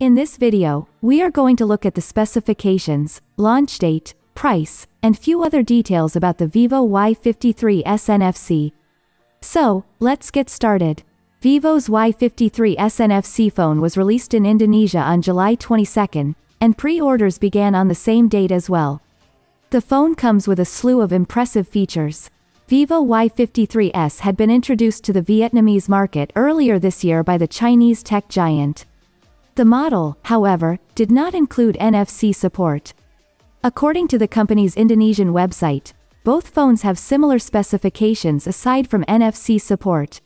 In this video, we are going to look at the specifications, launch date, price, and few other details about the Vivo Y53s NFC. So, let's get started. Vivo's Y53s NFC phone was released in Indonesia on July 22, and pre-orders began on the same date as well. The phone comes with a slew of impressive features. Vivo Y53s had been introduced to the Vietnamese market earlier this year by the Chinese tech giant. The model, however, did not include NFC support. According to the company's Indonesian website, both phones have similar specifications aside from NFC support.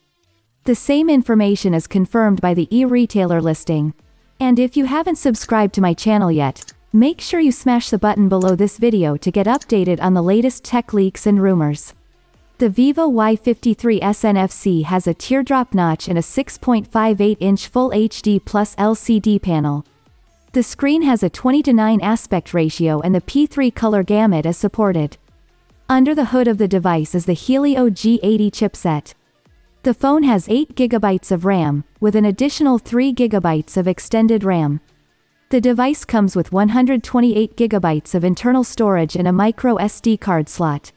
The same information is confirmed by the e-retailer listing. And if you haven't subscribed to my channel yet, make sure you smash the button below this video to get updated on the latest tech leaks and rumors. The Vivo Y53s NFC has a teardrop notch and a 6.58-inch Full HD Plus LCD panel. The screen has a 20:9 aspect ratio and the P3 color gamut is supported. Under the hood of the device is the Helio G80 chipset. The phone has 8 GB of RAM, with an additional 3 GB of extended RAM. The device comes with 128 GB of internal storage and a micro SD card slot.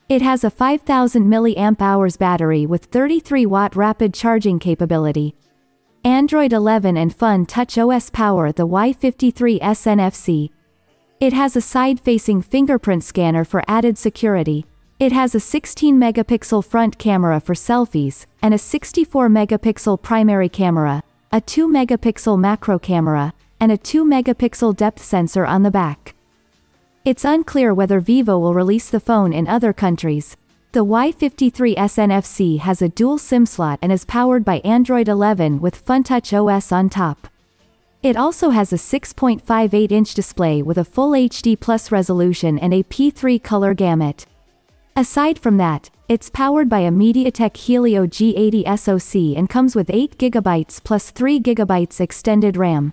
It has a 5000 mAh battery with 33-watt rapid charging capability. Android 11 and Fun Touch OS power the Y53s NFC. It has a side-facing fingerprint scanner for added security. It has a 16-megapixel front camera for selfies, and a 64-megapixel primary camera, a 2-megapixel macro camera, and a 2-megapixel depth sensor on the back. It's unclear whether Vivo will release the phone in other countries. The Y53s NFC has a dual SIM slot and is powered by Android 11 with FunTouch OS on top. It also has a 6.58-inch display with a Full HD Plus resolution and a P3 color gamut. Aside from that, it's powered by a MediaTek Helio G80 SoC and comes with 8 GB plus 3 GB extended RAM.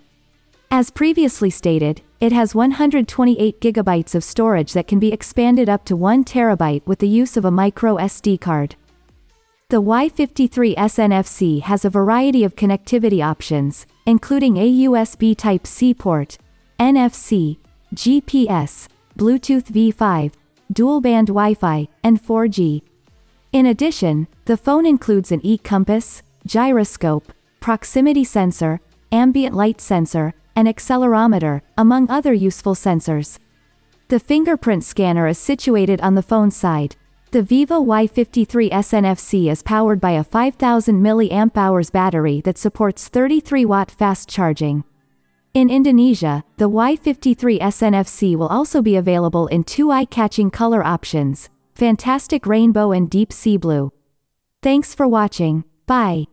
As previously stated, it has 128 GB of storage that can be expanded up to 1 TB with the use of a micro SD card. The Y53s NFC has a variety of connectivity options, including a USB Type-C port, NFC, GPS, Bluetooth V5, dual-band Wi-Fi, and 4G. In addition, the phone includes an e-compass, gyroscope, proximity sensor, ambient light sensor, and accelerometer, among other useful sensors. The fingerprint scanner is situated on the phone side. The Vivo Y53s NFC is powered by a 5000 mAh battery that supports 33-watt fast charging. In Indonesia, the Y53s NFC will also be available in 2 eye-catching color options, Fantastic Rainbow and Deep Sea Blue. Thanks for watching. Bye.